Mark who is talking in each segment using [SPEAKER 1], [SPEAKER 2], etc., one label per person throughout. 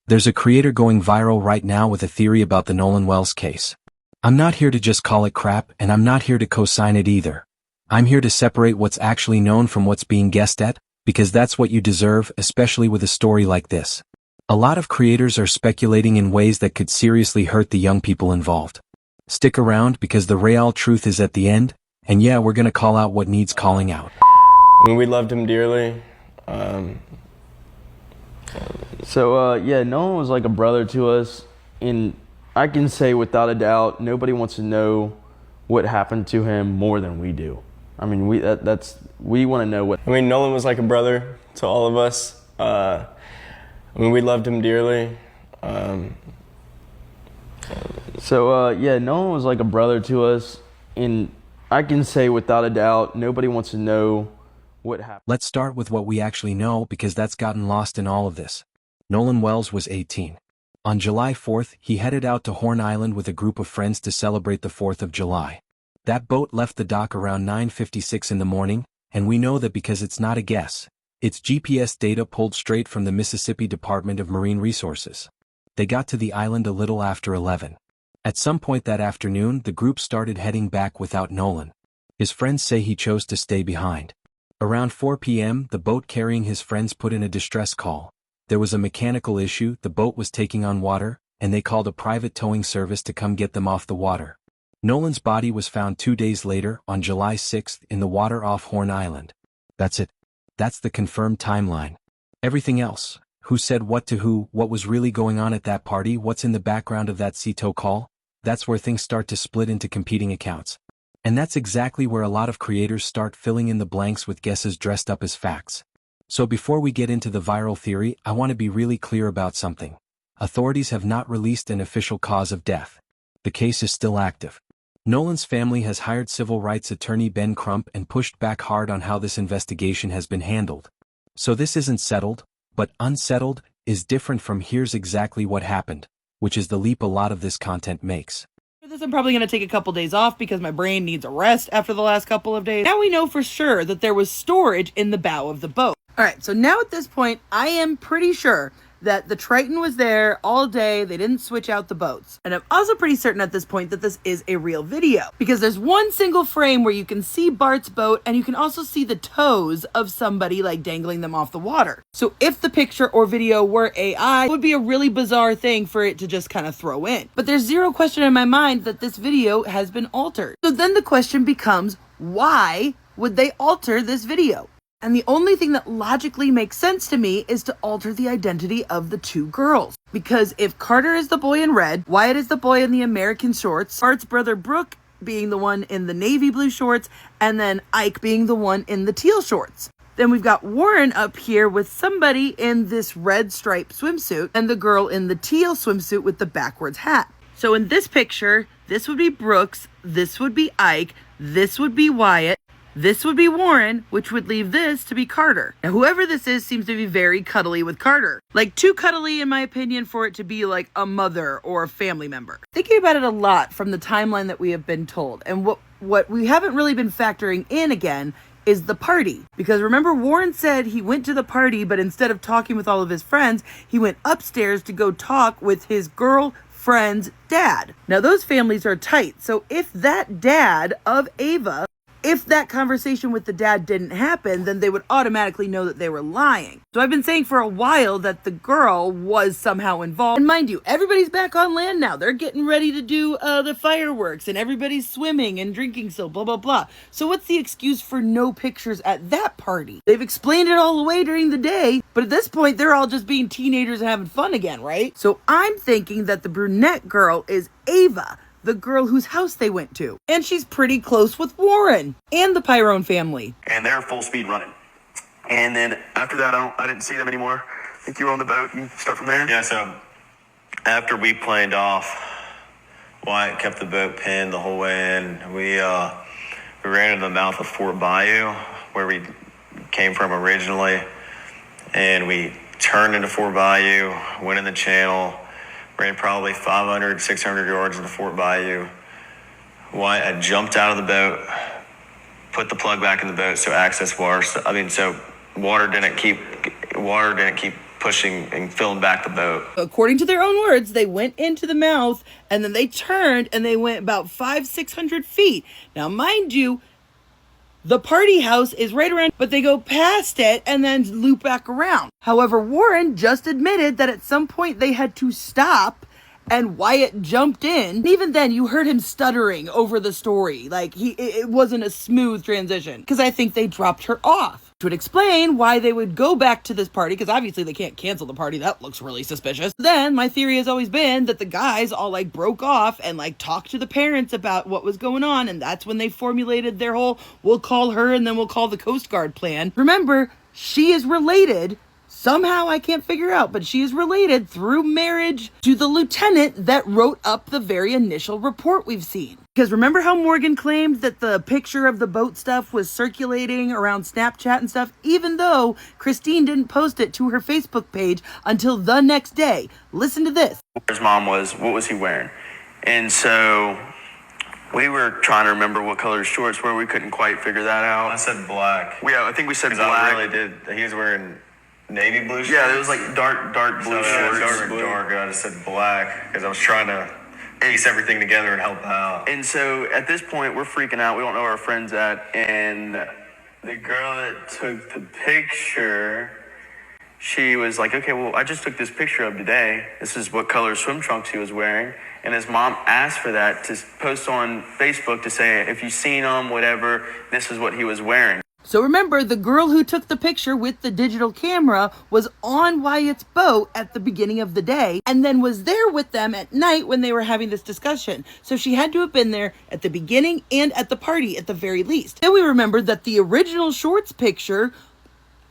[SPEAKER 1] There's a creator going viral right now with a theory about the Nolan Wells case. I'm not here to just call it crap, and I'm not here to co-sign it either. I'm here to separate what's actually known from what's being guessed at, because that's what you deserve, especially with a story like this. A lot of creators are speculating in ways that could seriously hurt the young people involved. Stick around because the real truth is at the end, and yeah, we're gonna call out what needs calling out.
[SPEAKER 2] I mean, we loved him dearly.
[SPEAKER 3] Yeah, Nolan was like a brother to us, and I can say without a doubt, nobody wants to know what happened to him more than we do. I mean, we want to know what.
[SPEAKER 2] I mean, Nolan was like a brother to all of us. I mean, we loved him dearly.
[SPEAKER 3] Nolan was like a brother to us, and I can say without a doubt, nobody wants to know what happened.
[SPEAKER 1] Let's start with what we actually know because that's gotten lost in all of this. Nolan Wells was 18. On July 4th, he headed out to Horn Island with a group of friends to celebrate the 4th of July. That boat left the dock around 9:56 in the morning, and we know that because it's not a guess. It's GPS data pulled straight from the Mississippi Department of Marine Resources. They got to the island a little after 11. At some point that afternoon, the group started heading back without Nolan. His friends say he chose to stay behind. Around 4 p.m., the boat carrying his friends put in a distress call. There was a mechanical issue, the boat was taking on water, and they called a private towing service to come get them off the water. Nolan's body was found 2 days later, on July 6th, in the water off Horn Island. That's it. That's the confirmed timeline. Everything else, who said what to who, what was really going on at that party, what's in the background of that sea tow call, that's where things start to split into competing accounts. And that's exactly where a lot of creators start filling in the blanks with guesses dressed up as facts. So before we get into the viral theory, I want to be really clear about something. Authorities have not released an official cause of death. The case is still active. Nolan's family has hired civil rights attorney Ben Crump and pushed back hard on how this investigation has been handled. So this isn't settled, but unsettled is different from here's exactly what happened, which is the leap a lot of this content makes.
[SPEAKER 4] This I'm probably going to take a couple days off because my brain needs a rest after the last couple of days. Now we know for sure that there was storage in the bow of the boat. Alright, so now at this point, I am pretty sure that the Triton was there all day. They didn't switch out the boats. And I'm also pretty certain at this point that this is a real video because there's one single frame where you can see Bart's boat and you can also see the toes of somebody like dangling them off the water. So if the picture or video were AI, it would be a really bizarre thing for it to just kind of throw in. But there's zero question in my mind that this video has been altered. So then the question becomes, why would they alter this video? And the only thing that logically makes sense to me is to alter the identity of the two girls. Because if Carter is the boy in red, Wyatt is the boy in the American shorts, Bart's brother Brooke being the one in the navy blue shorts, and then Ike being the one in the teal shorts. Then we've got Warren up here with somebody in this red striped swimsuit and the girl in the teal swimsuit with the backwards hat. So in this picture, this would be Brooks, this would be Ike, this would be Wyatt, this would be Warren, which would leave this to be Carter. Now, whoever this is seems to be very cuddly with Carter. Like, too cuddly, in my opinion, for it to be like a mother or a family member. Thinking about it a lot from the timeline that we have been told, and what we haven't really been factoring in again is the party. Because remember, Warren said he went to the party, but instead of talking with all of his friends, he went upstairs to go talk with his girlfriend's dad. Now, those families are tight, so if that dad of Ava, if that conversation with the dad didn't happen, then they would automatically know that they were lying. So I've been saying for a while that the girl was somehow involved. And mind you, everybody's back on land now. They're getting ready to do the fireworks and everybody's swimming and drinking still, blah, blah, blah. So what's the excuse for no pictures at that party? They've explained it all away during the day, but at this point, they're all just being teenagers and having fun again, right? So I'm thinking that the brunette girl is Ava, the girl whose house they went to. And she's pretty close with Warren and the Pyrone family.
[SPEAKER 5] And they're full speed running. And then after that, I didn't see them anymore. I think you were on the boat. You start from there?
[SPEAKER 6] Yeah, so after we planed off, Wyatt kept the boat pinned the whole way in. We ran into the mouth of Fort Bayou, where we came from originally. And we turned into Fort Bayou, went in the channel, ran probably 500, 600 yards into Fort Bayou. Wyatt had jumped out of the boat, put the plug back in the boat so access water. So water didn't keep pushing and filling back the boat.
[SPEAKER 4] According to their own words, they went into the mouth and then they turned and they went about 500-600 feet. Now, mind you, the party house is right around, but they go past it and then loop back around. However, Warren just admitted that at some point they had to stop and Wyatt jumped in. And even then, you heard him stuttering over the story. Like, it wasn't a smooth transition. Because I think they dropped her off. Which would explain why they would go back to this party, because obviously they can't cancel the party. That looks really suspicious. Then, my theory has always been that the guys all, like, broke off and, like, talked to the parents about what was going on. And that's when they formulated their whole, we'll call her and then we'll call the Coast Guard plan. Remember, she is related. Somehow I can't figure out, but she is related through marriage to the lieutenant that wrote up the very initial report we've seen. Because remember how Morgan claimed that the picture of the boat stuff was circulating around Snapchat and stuff, even though Christine didn't post it to her Facebook page until the next day. Listen to this.
[SPEAKER 5] His mom was, what was he wearing? And so we were trying to remember what color his shorts were. We couldn't quite figure that out.
[SPEAKER 6] I said black.
[SPEAKER 5] Yeah, I think we said
[SPEAKER 6] Because
[SPEAKER 5] black.
[SPEAKER 6] I really did. He was wearing navy blue shorts.
[SPEAKER 5] Yeah, it was like dark blue shorts.
[SPEAKER 6] Dark. I just said black because I was trying to piece everything together and help out.
[SPEAKER 5] And so at this point, we're freaking out. We don't know where our friend's at. And the girl that took the picture, she was like, okay, well, I just took this picture of today. This is what color swim trunks he was wearing. And his mom asked for that to post on Facebook to say, if you've seen him, whatever, this is what he was wearing.
[SPEAKER 4] So remember, the girl who took the picture with the digital camera was on Wyatt's boat at the beginning of the day and then was there with them at night when they were having this discussion. So she had to have been there at the beginning and at the party at the very least. Then we remembered that the original shorts picture,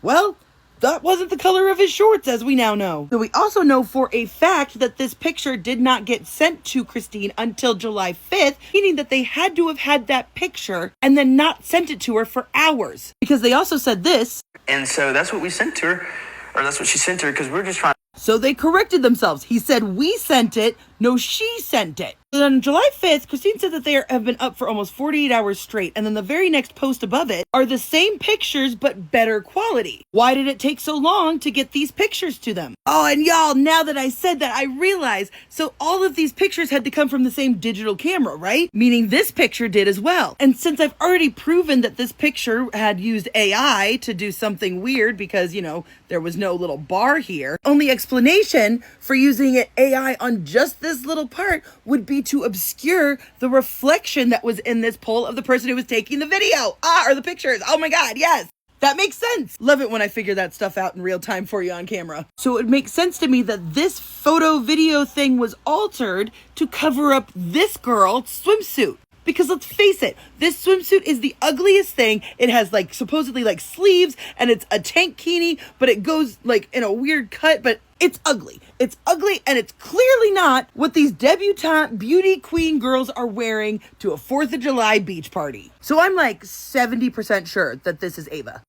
[SPEAKER 4] well, that wasn't the color of his shorts, as we now know. So we also know for a fact that this picture did not get sent to Christine until July 5th, meaning that they had to have had that picture and then not sent it to her for hours. Because they also said this.
[SPEAKER 5] And so that's what we sent to her, or that's what she sent to her, because we're just trying.
[SPEAKER 4] So they corrected themselves. He said, we sent it. No, she sent it. And on July 5th, Christine said that they have been up for almost 48 hours straight. And then the very next post above it are the same pictures, but better quality. Why did it take so long to get these pictures to them? Oh, and y'all, now that I said that, I realize, so all of these pictures had to come from the same digital camera, right? Meaning this picture did as well. And since I've already proven that this picture had used AI to do something weird because, you know, there was no little bar here, only explanation for using AI on just this little part would be to obscure the reflection that was in this pole of the person who was taking the video. Or the pictures. Oh my God, yes. That makes sense. Love it when I figure that stuff out in real time for you on camera. So it makes sense to me that this photo video thing was altered to cover up this girl's swimsuit. Because let's face it, this swimsuit is the ugliest thing. It has like supposedly like sleeves and it's a tankini, but it goes like in a weird cut, but it's ugly. It's ugly and it's clearly not what these debutante beauty queen girls are wearing to a 4th of July beach party. So I'm like 70% sure that this is Ava.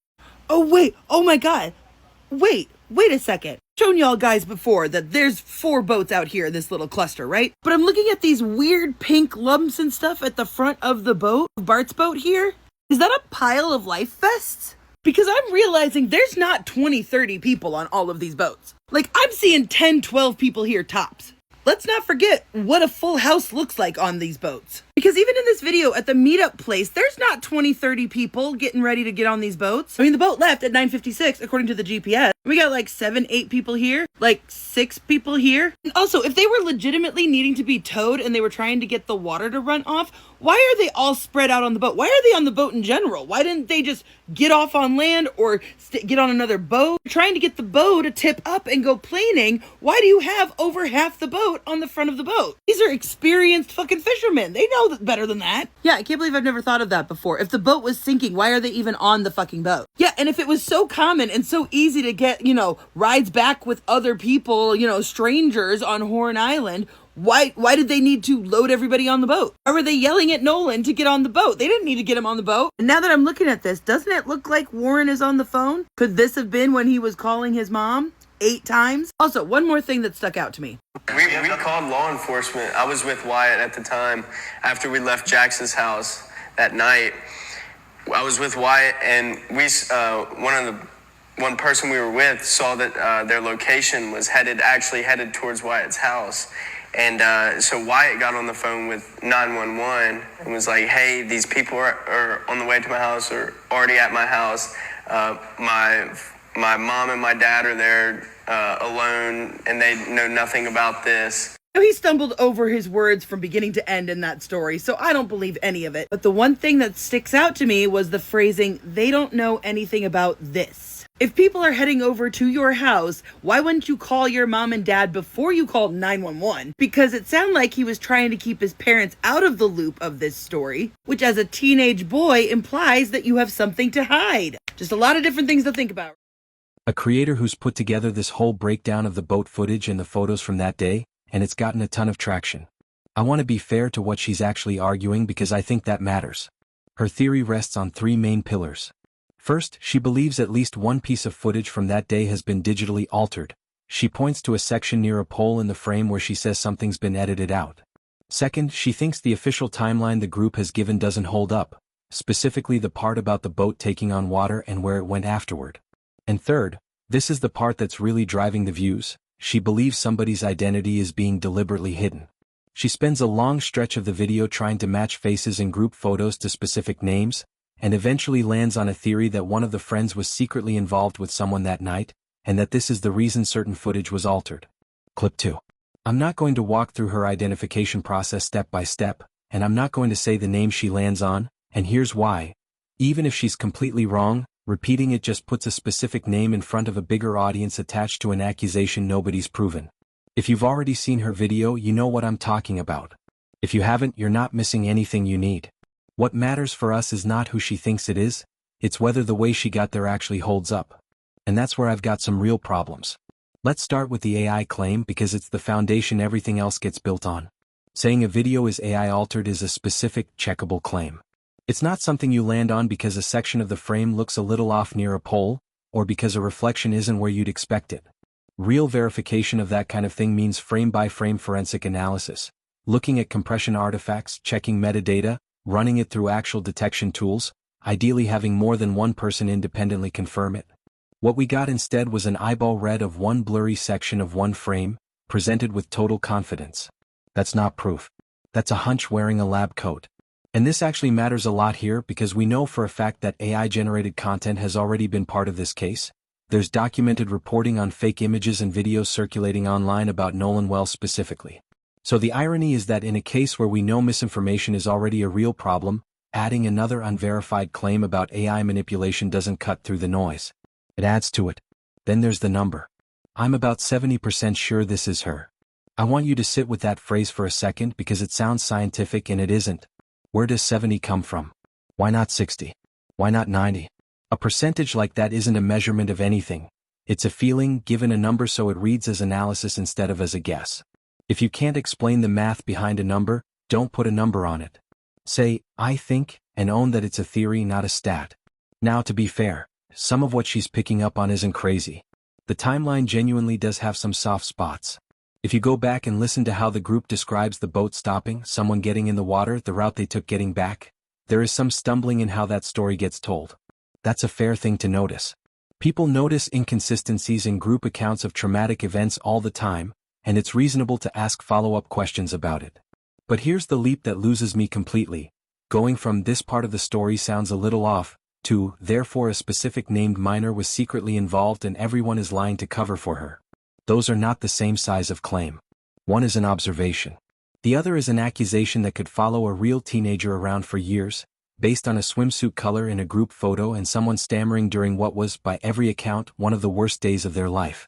[SPEAKER 4] Oh wait, oh my God. Wait a second. Shown y'all guys before that there's 4 boats out here in this little cluster, right? But I'm looking at these weird pink lumps and stuff at the front of the boat, Bart's boat here. Is that a pile of life vests? Because I'm realizing there's not 20, 30 people on all of these boats. Like I'm seeing 10, 12 people here tops. Let's not forget what a full house looks like on these boats. Because even in this video at the meetup place, there's not 20, 30 people getting ready to get on these boats. I mean, the boat left at 9:56 according to the GPS. We got like 7, 8 people here, like 6 people here. And also, if they were legitimately needing to be towed and they were trying to get the water to run off, why are they all spread out on the boat? Why are they on the boat in general? Why didn't they just get off on land or get on another boat? Trying to get the boat to tip up and go planing, why do you have over half the boat on the front of the boat? These are experienced fucking fishermen. They know better than that. Yeah, I can't believe I've never thought of that before. If the boat was sinking, why are they even on the fucking boat? Yeah, and if it was so common and so easy to get, you know, rides back with other people, you know, strangers on Horn Island, why did they need to load everybody on the boat? Or were they yelling at Nolan to get on the boat? They didn't need to get him on the boat. And now that I'm looking at this, doesn't it look like Warren is on the phone? Could this have been when he was calling his mom 8 times? Also, one more thing that stuck out to me.
[SPEAKER 2] We called law enforcement. I was with Wyatt at the time after we left Jackson's house that night. I was with Wyatt and one of the
[SPEAKER 5] one person we were with saw that their location was actually headed towards Wyatt's house. And so Wyatt got on the phone with 911 and was like, hey, these people are on the way to my house or already at my house. My mom and my dad are there alone, and they know nothing about this.
[SPEAKER 4] He stumbled over his words from beginning to end in that story, so I don't believe any of it. But the one thing that sticks out to me was the phrasing, they don't know anything about this. If people are heading over to your house, why wouldn't you call your mom and dad before you called 911? Because it sounded like he was trying to keep his parents out of the loop of this story, which as a teenage boy implies that you have something to hide. Just a lot of different things to think about.
[SPEAKER 1] A creator who's put together this whole breakdown of the boat footage and the photos from that day, and it's gotten a ton of traction. I want to be fair to what she's actually arguing because I think that matters. Her theory rests on 3 main pillars. First, she believes at least one piece of footage from that day has been digitally altered. She points to a section near a pole in the frame where she says something's been edited out. Second, she thinks the official timeline the group has given doesn't hold up, specifically the part about the boat taking on water and where it went afterward. And third, this is the part that's really driving the views, she believes somebody's identity is being deliberately hidden. She spends a long stretch of the video trying to match faces in group photos to specific names, and eventually lands on a theory that one of the friends was secretly involved with someone that night, and that this is the reason certain footage was altered. Clip 2. I'm not going to walk through her identification process step by step, and I'm not going to say the name she lands on, and here's why. Even if she's completely wrong, repeating it just puts a specific name in front of a bigger audience attached to an accusation nobody's proven. If you've already seen her video, you know what I'm talking about. If you haven't, you're not missing anything you need. What matters for us is not who she thinks it is, it's whether the way she got there actually holds up. And that's where I've got some real problems. Let's start with the AI claim because it's the foundation everything else gets built on. Saying a video is AI altered is a specific, checkable claim. It's not something you land on because a section of the frame looks a little off near a pole, or because a reflection isn't where you'd expect it. Real verification of that kind of thing means frame-by-frame forensic analysis, looking at compression artifacts, checking metadata, running it through actual detection tools, ideally having more than one person independently confirm it. What we got instead was an eyeball read of one blurry section of one frame, presented with total confidence. That's not proof. That's a hunch wearing a lab coat. And this actually matters a lot here because we know for a fact that AI-generated content has already been part of this case. There's documented reporting on fake images and videos circulating online about Nolan Wells specifically. So the irony is that in a case where we know misinformation is already a real problem, adding another unverified claim about AI manipulation doesn't cut through the noise. It adds to it. Then there's the number. I'm about 70% sure this is her. I want you to sit with that phrase for a second because it sounds scientific and it isn't. Where does 70 come from? Why not 60? Why not 90? A percentage like that isn't a measurement of anything. It's a feeling given a number so it reads as analysis instead of as a guess. If you can't explain the math behind a number, don't put a number on it. Say, I think, and own that it's a theory, not a stat. Now to be fair, some of what she's picking up on isn't crazy. The timeline genuinely does have some soft spots. If you go back and listen to how the group describes the boat stopping, someone getting in the water, the route they took getting back, there is some stumbling in how that story gets told. That's a fair thing to notice. People notice inconsistencies in group accounts of traumatic events all the time, and it's reasonable to ask follow-up questions about it. But here's the leap that loses me completely. Going from this part of the story sounds a little off, to therefore a specific named minor was secretly involved and everyone is lying to cover for her. Those are not the same size of claim. One is an observation. The other is an accusation that could follow a real teenager around for years, based on a swimsuit color in a group photo and someone stammering during what was, by every account, one of the worst days of their life.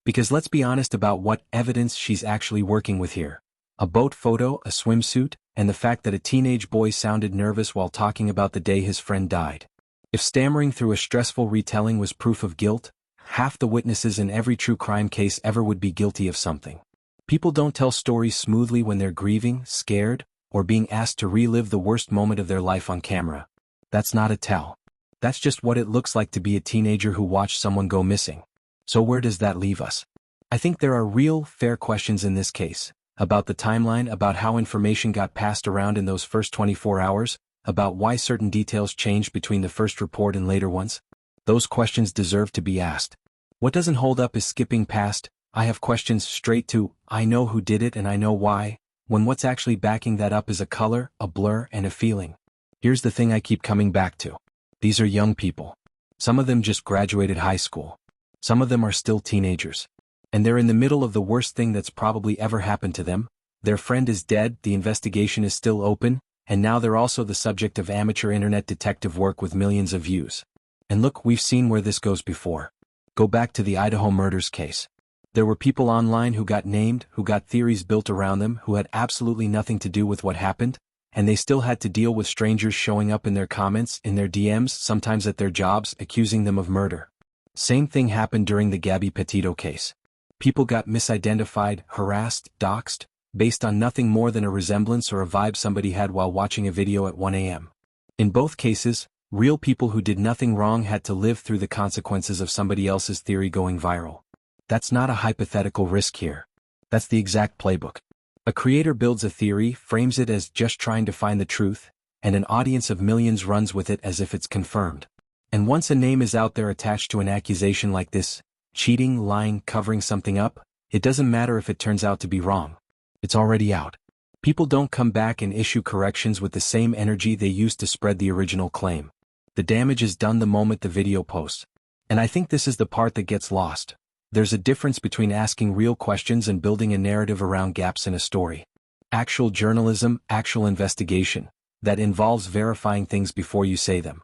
[SPEAKER 1] Because let's be honest about what evidence she's actually working with here. A boat photo, a swimsuit, and the fact that a teenage boy sounded nervous while talking about the day his friend died. If stammering through a stressful retelling was proof of guilt, half the witnesses in every true crime case ever would be guilty of something. People don't tell stories smoothly when they're grieving, scared, or being asked to relive the worst moment of their life on camera. That's not a tell. That's just what it looks like to be a teenager who watched someone go missing. So where does that leave us? I think there are real, fair questions in this case. About the timeline, about how information got passed around in those first 24 hours, about why certain details changed between the first report and later ones. Those questions deserve to be asked. What doesn't hold up is skipping past, I have questions, straight to, I know who did it and I know why, when what's actually backing that up is a color, a blur, and a feeling. Here's the thing I keep coming back to. These are young people. Some of them just graduated high school. Some of them are still teenagers. And they're in the middle of the worst thing that's probably ever happened to them. Their friend is dead, the investigation is still open, and now they're also the subject of amateur internet detective work with millions of views. And look, we've seen where this goes before. Go back to the Idaho murders case. There were people online who got named, who got theories built around them, who had absolutely nothing to do with what happened, and they still had to deal with strangers showing up in their comments, in their DMs, sometimes at their jobs, accusing them of murder. Same thing happened during the Gabby Petito case. People got misidentified, harassed, doxxed, based on nothing more than a resemblance or a vibe somebody had while watching a video at 1 a.m. In both cases, real people who did nothing wrong had to live through the consequences of somebody else's theory going viral. That's not a hypothetical risk here. That's the exact playbook. A creator builds a theory, frames it as just trying to find the truth, and an audience of millions runs with it as if it's confirmed. And once a name is out there attached to an accusation like this, cheating, lying, covering something up, it doesn't matter if it turns out to be wrong. It's already out. People don't come back and issue corrections with the same energy they used to spread the original claim. The damage is done the moment the video posts. And I think this is the part that gets lost. There's a difference between asking real questions and building a narrative around gaps in a story. Actual journalism, actual investigation, that involves verifying things before you say them.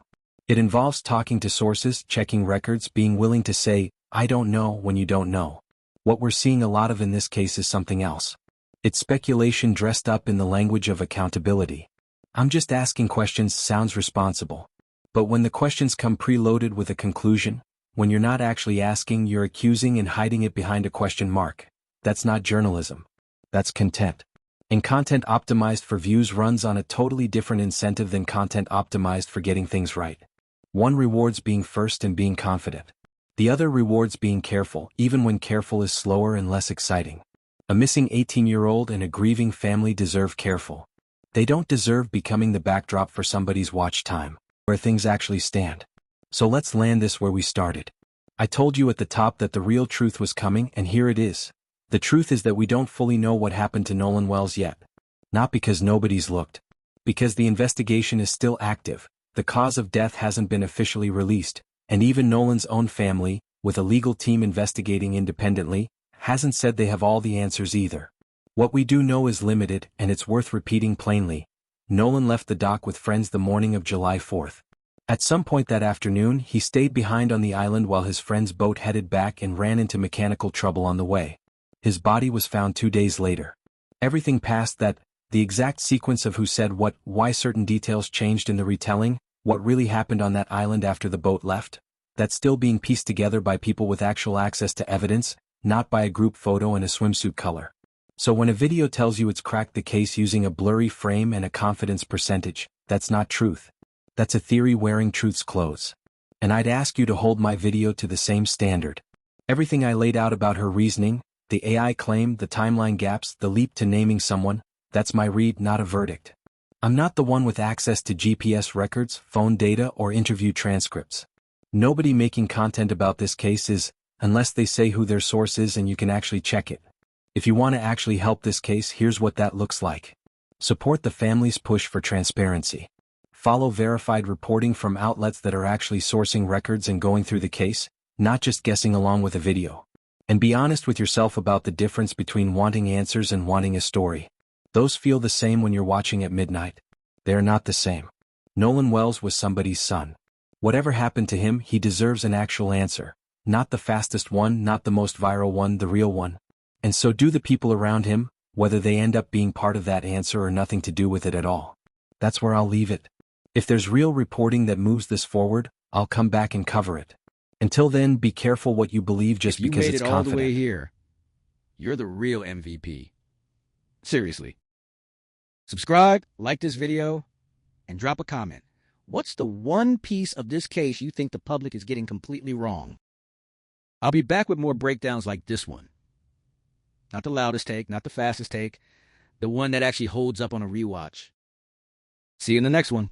[SPEAKER 1] It involves talking to sources, checking records, being willing to say, I don't know when you don't know. What we're seeing a lot of in this case is something else. It's speculation dressed up in the language of accountability. I'm just asking questions sounds responsible. But when the questions come preloaded with a conclusion, when you're not actually asking, you're accusing and hiding it behind a question mark. That's not journalism. That's content. And content optimized for views runs on a totally different incentive than content optimized for getting things right. One rewards being first and being confident. The other rewards being careful, even when careful is slower and less exciting. A missing 18-year-old and a grieving family deserve careful. They don't deserve becoming the backdrop for somebody's watch time, where things actually stand. So let's land this where we started. I told you at the top that the real truth was coming, and here it is. The truth is that we don't fully know what happened to Nolan Wells yet. Not because nobody's looked. Because the investigation is still active, the cause of death hasn't been officially released, and even Nolan's own family, with a legal team investigating independently, hasn't said they have all the answers either. What we do know is limited, and it's worth repeating plainly. Nolan left the dock with friends the morning of July 4th. At some point that afternoon, he stayed behind on the island while his friend's boat headed back and ran into mechanical trouble on the way. His body was found 2 days later. Everything past that, the exact sequence of who said what, why certain details changed in the retelling, what really happened on that island after the boat left, that's still being pieced together by people with actual access to evidence, not by a group photo and a swimsuit color. So when a video tells you it's cracked the case using a blurry frame and a confidence percentage, that's not truth. That's a theory wearing truth's clothes. And I'd ask you to hold my video to the same standard. Everything I laid out about her reasoning, the AI claim, the timeline gaps, the leap to naming someone, that's my read, not a verdict. I'm not the one with access to GPS records, phone data, or interview transcripts. Nobody making content about this case is, unless they say who their source is and you can actually check it. If you want to actually help this case, here's what that looks like. Support the family's push for transparency. Follow verified reporting from outlets that are actually sourcing records and going through the case, not just guessing along with a video. And be honest with yourself about the difference between wanting answers and wanting a story. Those feel the same when you're watching at midnight. They are not the same. Nolan Wells was somebody's son. Whatever happened to him, he deserves an actual answer. Not the fastest one, not the most viral one, the real one. And so do the people around him, whether they end up being part of that answer or nothing to do with it at all. That's where I'll leave it. If there's real reporting that moves this forward, I'll come back and cover it. Until then, be careful what you believe just because it's confident.
[SPEAKER 7] If you made it all the way here, you're the real MVP. Seriously. Subscribe, like this video, and drop a comment. What's the one piece of this case you think the public is getting completely wrong? I'll be back with more breakdowns like this one. Not the loudest take, not the fastest take, the one that actually holds up on a rewatch. See you in the next one.